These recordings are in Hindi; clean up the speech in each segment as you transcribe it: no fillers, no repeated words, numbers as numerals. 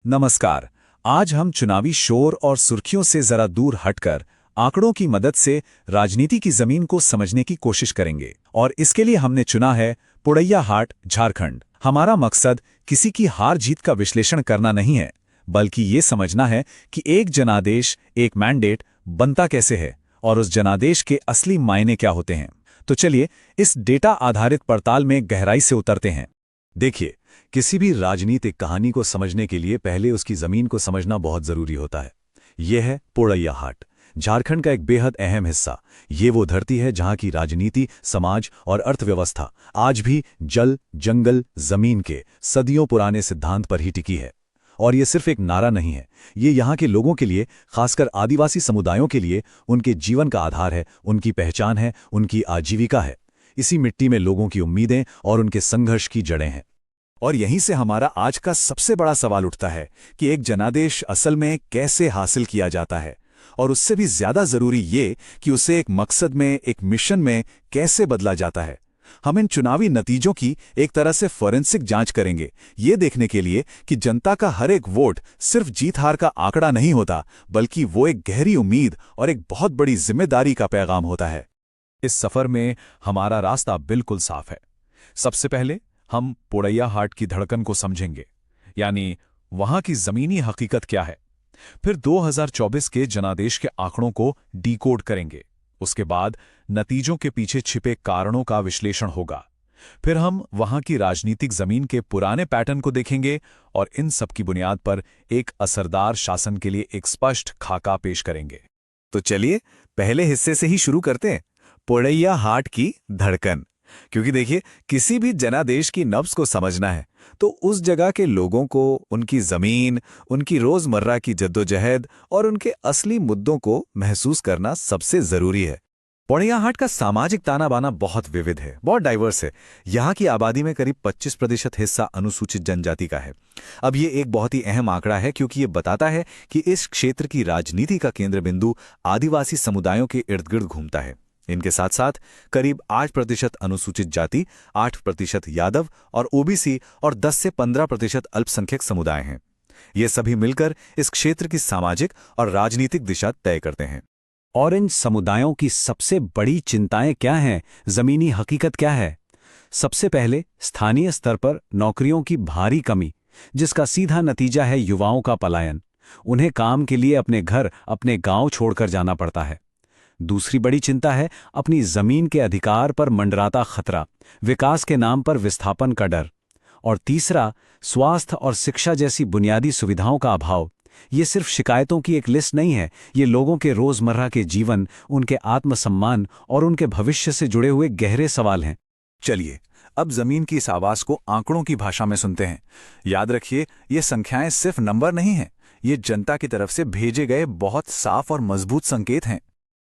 नमस्कार। आज हम चुनावी शोर और सुर्खियों से जरा दूर हटकर आंकड़ों की मदद से राजनीति की जमीन को समझने की कोशिश करेंगे और इसके लिए हमने चुना है पोड़ैयाहाट, झारखंड। हमारा मकसद किसी की हार जीत का विश्लेषण करना नहीं है, बल्कि ये समझना है कि एक जनादेश, एक मैंडेट बनता कैसे है और उस जनादेश के असली मायने क्या होते हैं। तो चलिए इस डेटा आधारित पड़ताल में गहराई से उतरते हैं। देखिए, किसी भी राजनीतिक कहानी को समझने के लिए पहले उसकी जमीन को समझना बहुत जरूरी होता है। यह है पोड़ैयाहाट, झारखंड का एक बेहद अहम हिस्सा। ये वो धरती है जहां की राजनीति, समाज और अर्थव्यवस्था आज भी जल, जंगल, जमीन के सदियों पुराने सिद्धांत पर ही टिकी है। और ये सिर्फ एक नारा नहीं है, ये यहाँ के लोगों के लिए, खासकर आदिवासी समुदायों के लिए, उनके जीवन का आधार है, उनकी पहचान है, उनकी आजीविका है। इसी मिट्टी में लोगों की उम्मीदें और उनके संघर्ष की जड़ें हैं। और यहीं से हमारा आज का सबसे बड़ा सवाल उठता है कि एक जनादेश असल में कैसे हासिल किया जाता है, और उससे भी ज्यादा जरूरी ये कि उसे एक मकसद में, एक मिशन में कैसे बदला जाता है। हम इन चुनावी नतीजों की एक तरह से फोरेंसिक जांच करेंगे, ये देखने के लिए कि जनता का हर एक वोट सिर्फ जीत हार का आंकड़ा नहीं होता, बल्कि वो एक गहरी उम्मीद और एक बहुत बड़ी जिम्मेदारी का पैगाम होता है। इस सफर में हमारा रास्ता बिल्कुल साफ है। सबसे पहले हम पोड़ैयाहाट की धड़कन को समझेंगे, यानी वहां की जमीनी हकीकत क्या है। फिर 2024 के जनादेश के आंकड़ों को डिकोड करेंगे। उसके बाद नतीजों के पीछे छिपे कारणों का विश्लेषण होगा। फिर हम वहां की राजनीतिक जमीन के पुराने पैटर्न को देखेंगे और इन सब की बुनियाद पर एक असरदार शासन के लिए एक स्पष्ट खाका पेश करेंगे। तो चलिए पहले हिस्से से ही शुरू करते हैं, पोड़ैयाहाट की धड़कन। क्योंकि देखिए, किसी भी जनादेश की नब्ज को समझना है तो उस जगह के लोगों को, उनकी जमीन, उनकी रोजमर्रा की जद्दोजहद और उनके असली मुद्दों को महसूस करना सबसे जरूरी है। पोड़ैयाहाट का सामाजिक ताना बाना बहुत विविध है, बहुत डाइवर्स है। यहाँ की आबादी में करीब 25% हिस्सा अनुसूचित जनजाति का है। अब ये एक बहुत ही अहम आंकड़ा है, क्योंकि ये बताता है कि इस क्षेत्र की राजनीति का केंद्र बिंदु आदिवासी समुदायों के इर्द गिर्द घूमता है। इनके साथ साथ करीब 8% अनुसूचित जाति, 8% यादव और ओबीसी और 10 से 15% अल्पसंख्यक समुदाय हैं। ये सभी मिलकर इस क्षेत्र की सामाजिक और राजनीतिक दिशा तय करते हैं। और इन समुदायों की सबसे बड़ी चिंताएं क्या हैं, जमीनी हकीकत क्या है? सबसे पहले स्थानीय स्तर पर नौकरियों की भारी कमी, जिसका सीधा नतीजा है युवाओं का पलायन। उन्हें काम के लिए अपने घर, अपने गांव छोड़कर जाना पड़ता है। दूसरी बड़ी चिंता है अपनी जमीन के अधिकार पर मंडराता खतरा, विकास के नाम पर विस्थापन का डर। और तीसरा, स्वास्थ्य और शिक्षा जैसी बुनियादी सुविधाओं का अभाव। ये सिर्फ शिकायतों की एक लिस्ट नहीं है, ये लोगों के रोजमर्रा के जीवन, उनके आत्मसम्मान और उनके भविष्य से जुड़े हुए गहरे सवाल हैं। चलिए अब जमीन की इस आवाज को आंकड़ों की भाषा में सुनते हैं। याद रखिए, ये संख्याएं सिर्फ नंबर नहीं हैं, ये जनता की तरफ से भेजे गए बहुत साफ और मजबूत संकेत हैं।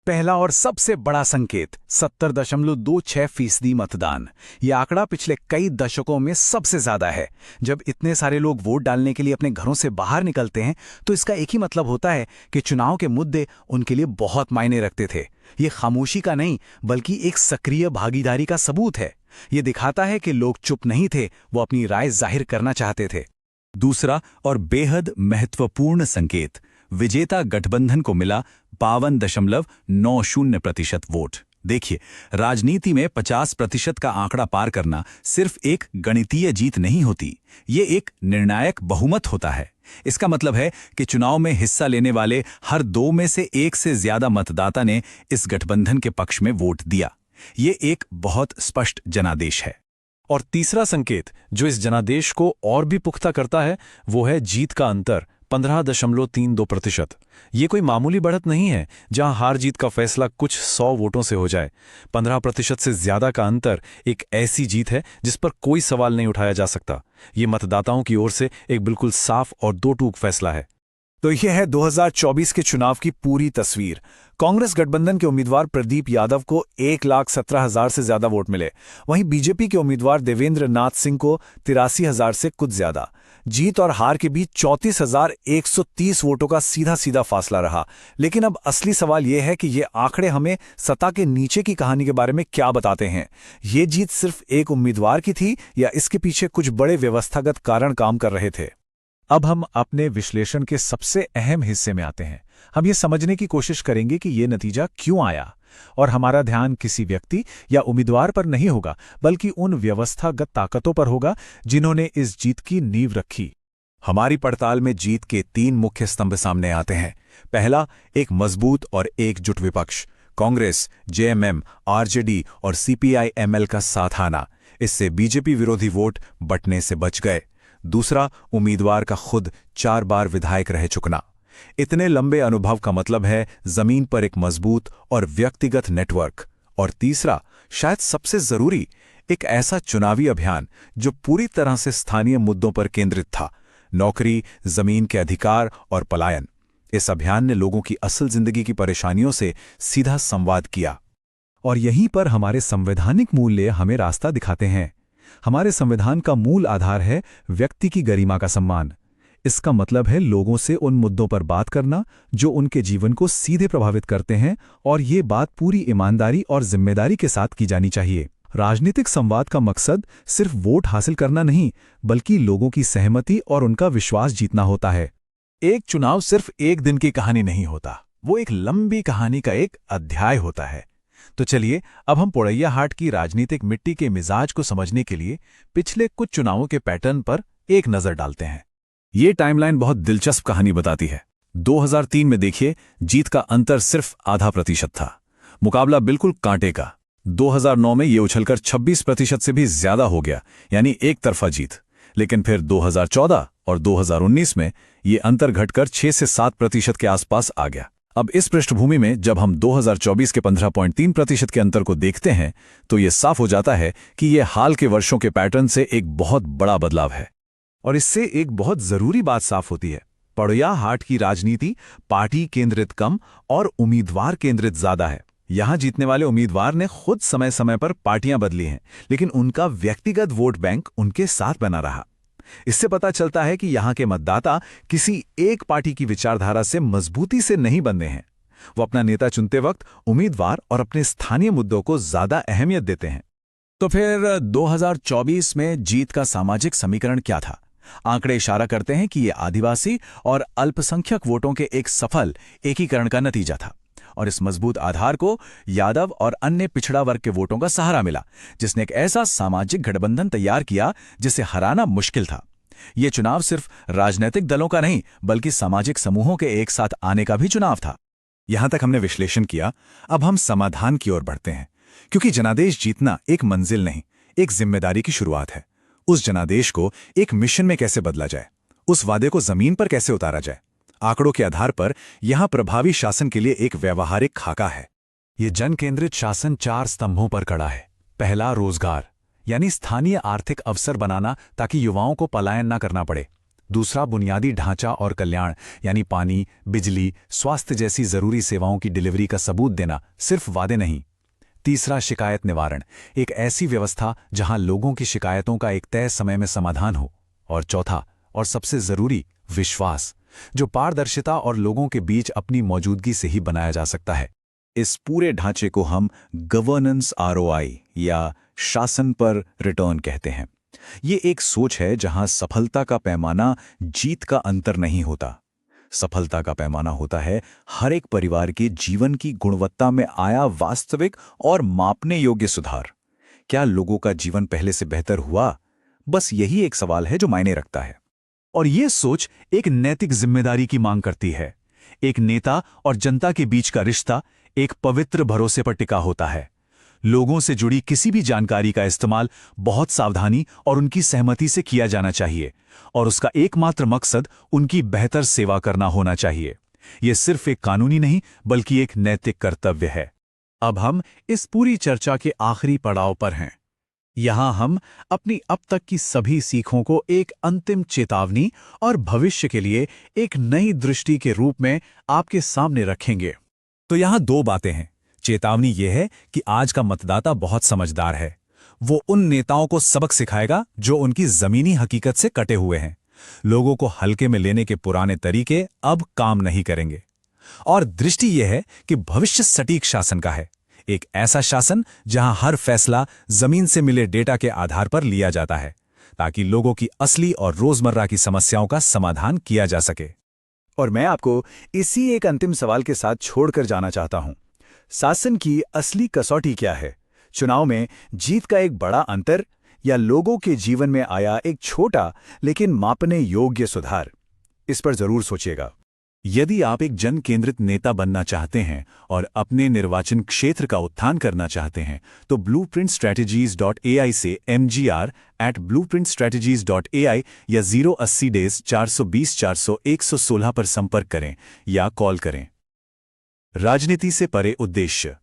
पहला और सबसे बड़ा संकेत 70.26% मतदान। यह आंकड़ा पिछले कई दशकों में सबसे ज्यादा है। जब इतने सारे लोग वोट डालने के लिए अपने घरों से बाहर निकलते हैं तो इसका एक ही मतलब होता है कि चुनाव के मुद्दे उनके लिए बहुत मायने रखते थे। ये खामोशी का नहीं, बल्कि एक सक्रिय भागीदारी का सबूत है। ये दिखाता है कि लोग चुप नहीं थे, वो अपनी राय जाहिर करना चाहते थे। दूसरा और बेहद महत्वपूर्ण संकेत, विजेता गठबंधन को मिला 52.90% वोट। देखिए, राजनीति में 50% का आंकड़ा पार करना सिर्फ एक गणितीय जीत नहीं होती, ये एक निर्णायक बहुमत होता है। इसका मतलब है कि चुनाव में हिस्सा लेने वाले हर 2 में से 1 से ज्यादा मतदाता ने इस गठबंधन के पक्ष में वोट दिया। ये एक बहुत स्पष्ट जनादेश है। और तीसरा संकेत जो इस जनादेश को और भी पुख्ता करता है, वो है जीत का अंतर 15.32%। ये कोई मामूली बढ़त नहीं है जहां हार जीत का फैसला कुछ 100 वोटों से हो जाए। 15% से ज्यादा का अंतर एक ऐसी जीत है जिस पर कोई सवाल नहीं उठाया जा सकता। ये मतदाताओं की ओर से एक बिल्कुल साफ और दो टूक फैसला है। तो यह है 2024 के चुनाव की पूरी तस्वीर। कांग्रेस गठबंधन के उम्मीदवार प्रदीप यादव को 1,17,000 से ज्यादा वोट मिले। वहीं बीजेपी के उम्मीदवार देवेंद्र नाथ सिंह को 83,000 से कुछ ज्यादा। जीत और हार के बीच 34,130 वोटों का सीधा सीधा फासला रहा। लेकिन अब असली सवाल यह है कि ये आंकड़े हमें सत्ता के नीचे की कहानी के बारे में क्या बताते हैं। ये जीत सिर्फ एक उम्मीदवार की थी या इसके पीछे कुछ बड़े व्यवस्थागत कारण काम कर रहे थे? अब हम अपने विश्लेषण के सबसे अहम हिस्से में आते हैं। हम ये समझने की कोशिश करेंगे कि ये नतीजा क्यों आया, और हमारा ध्यान किसी व्यक्ति या उम्मीदवार पर नहीं होगा, बल्कि उन व्यवस्थागत ताकतों पर होगा जिन्होंने इस जीत की नींव रखी। हमारी पड़ताल में जीत के 3 मुख्य स्तंभ सामने आते हैं। पहला, एक मजबूत और एकजुट विपक्ष। कांग्रेस, जेएमएम, आरजेडी और सीपीआई-एमएल का साथ आना। इससे बीजेपी विरोधी वोट बंटने से बच गए। दूसरा, उम्मीदवार का खुद 4 बार विधायक रह चुकना। इतने लंबे अनुभव का मतलब है जमीन पर एक मजबूत और व्यक्तिगत नेटवर्क। और तीसरा, शायद सबसे जरूरी, एक ऐसा चुनावी अभियान जो पूरी तरह से स्थानीय मुद्दों पर केंद्रित था। नौकरी, जमीन के अधिकार और पलायन। इस अभियान ने लोगों की असल जिंदगी की परेशानियों से सीधा संवाद किया। और यहीं पर हमारे संवैधानिक मूल्य हमें रास्ता दिखाते हैं। हमारे संविधान का मूल आधार है व्यक्ति की गरिमा का सम्मान। इसका मतलब है लोगों से उन मुद्दों पर बात करना जो उनके जीवन को सीधे प्रभावित करते हैं, और ये बात पूरी ईमानदारी और जिम्मेदारी के साथ की जानी चाहिए। राजनीतिक संवाद का मकसद सिर्फ वोट हासिल करना नहीं, बल्कि लोगों की सहमति और उनका विश्वास जीतना होता है। एक चुनाव सिर्फ एक दिन की कहानी नहीं होता, वो एक लंबी कहानी का एक अध्याय होता है। तो चलिए अब हम पोड़ैया हाट की राजनीतिक मिट्टी के मिजाज को समझने के लिए पिछले कुछ चुनावों के पैटर्न पर एक नजर डालते हैं। ये टाइमलाइन बहुत दिलचस्प कहानी बताती है। 2003 में देखिए, जीत का अंतर सिर्फ %.5 था। मुकाबला बिल्कुल कांटे का। 2009 में ये उछलकर 26% से भी ज्यादा हो गया, यानी एक तरफा जीत। लेकिन फिर 2014 और 2019 में ये अंतर घटकर 6 से 7% के आसपास आ गया। अब इस पृष्ठभूमि में जब हम 2024 के 15.3% के अंतर को देखते हैं, तो ये साफ हो जाता है कि ये हाल के वर्षों के पैटर्न से एक बहुत बड़ा बदलाव है। और इससे एक बहुत जरूरी बात साफ होती है। पोड़ैया हाट की राजनीति पार्टी केंद्रित कम और उम्मीदवार केंद्रित ज्यादा है। यहां जीतने वाले उम्मीदवार ने खुद समय समय पर पार्टियां बदली हैं, लेकिन उनका व्यक्तिगत वोट बैंक उनके साथ बना रहा। इससे पता चलता है कि यहां के मतदाता किसी एक पार्टी की विचारधारा से मजबूती से नहीं बंधे हैं। वो अपना नेता चुनते वक्त उम्मीदवार और अपने स्थानीय मुद्दों को ज्यादा अहमियत देते हैं। तो फिर 2024 में जीत का सामाजिक समीकरण क्या था? आंकड़े इशारा करते हैं कि ये आदिवासी और अल्पसंख्यक वोटों के एक सफल एकीकरण का नतीजा था। और इस मजबूत आधार को यादव और अन्य पिछड़ा वर्ग के वोटों का सहारा मिला, जिसने एक ऐसा सामाजिक गठबंधन तैयार किया जिसे हराना मुश्किल था। ये चुनाव सिर्फ राजनीतिक दलों का नहीं, बल्कि सामाजिक समूहों के एक साथ आने का भी चुनाव था। यहां तक हमने विश्लेषण किया। अब हम समाधान की ओर बढ़ते हैं, क्योंकि जनादेश जीतना एक मंजिल नहीं, एक जिम्मेदारी की शुरुआत है। उस जनादेश को एक मिशन में कैसे बदला जाए, उस वादे को जमीन पर कैसे उतारा जाए। आंकड़ों के आधार पर यहां प्रभावी शासन के लिए एक व्यवहारिक खाका है। ये जन केंद्रित शासन 4 स्तंभों पर खड़ा है। पहला, रोजगार, यानी स्थानीय आर्थिक अवसर बनाना ताकि युवाओं को पलायन न करना पड़े। दूसरा, बुनियादी ढांचा और कल्याण, यानी पानी, बिजली, स्वास्थ्य जैसी जरूरी सेवाओं की डिलीवरी का सबूत देना, सिर्फ वादे नहीं। तीसरा, शिकायत निवारण, एक ऐसी व्यवस्था जहां लोगों की शिकायतों का एक तय समय में समाधान हो। और चौथा और सबसे जरूरी, विश्वास, जो पारदर्शिता और लोगों के बीच अपनी मौजूदगी से ही बनाया जा सकता है। इस पूरे ढांचे को हम गवर्नेंस ROI या शासन पर रिटर्न कहते हैं। ये एक सोच है जहां सफलता का पैमाना जीत का अंतर नहीं होता। सफलता का पैमाना होता है हर एक परिवार के जीवन की गुणवत्ता में आया वास्तविक और मापने योग्य सुधार। क्या लोगों का जीवन पहले से बेहतर हुआ? बस यही एक सवाल है जो मायने रखता है। और ये सोच एक नैतिक जिम्मेदारी की मांग करती है। एक नेता और जनता के बीच का रिश्ता एक पवित्र भरोसे पर टिका होता है। लोगों से जुड़ी किसी भी जानकारी का इस्तेमाल बहुत सावधानी और उनकी सहमति से किया जाना चाहिए, और उसका एकमात्र मकसद उनकी बेहतर सेवा करना होना चाहिए। यह सिर्फ एक कानूनी नहीं, बल्कि एक नैतिक कर्तव्य है। अब हम इस पूरी चर्चा के आखिरी पड़ाव पर हैं। यहां हम अपनी अब तक की सभी सीखों को एक अंतिम चेतावनी और भविष्य के लिए एक नई दृष्टि के रूप में आपके सामने रखेंगे। तो यहां 2 बातें हैं। चेतावनी यह है कि आज का मतदाता बहुत समझदार है। वो उन नेताओं को सबक सिखाएगा जो उनकी जमीनी हकीकत से कटे हुए हैं। लोगों को हल्के में लेने के पुराने तरीके अब काम नहीं करेंगे। और दृष्टि यह है कि भविष्य सटीक शासन का है, एक ऐसा शासन जहां हर फैसला जमीन से मिले डेटा के आधार पर लिया जाता है, ताकि लोगों की असली और रोजमर्रा की समस्याओं का समाधान किया जा सके। और मैं आपको इसी एक अंतिम सवाल के साथ छोड़कर जाना चाहता हूं। शासन की असली कसौटी क्या है? चुनाव में जीत का एक बड़ा अंतर या लोगों के जीवन में आया एक छोटा लेकिन मापने योग्य सुधार? इस पर जरूर सोचिएगा। यदि आप एक जन केंद्रित नेता बनना चाहते हैं और अपने निर्वाचन क्षेत्र का उत्थान करना चाहते हैं, तो blueprintstrategies.ai से mgr@blueprintstrategies.ai या 080 डेज 420 400 116 पर संपर्क करें या कॉल करें। राजनीति से परे उद्देश्य।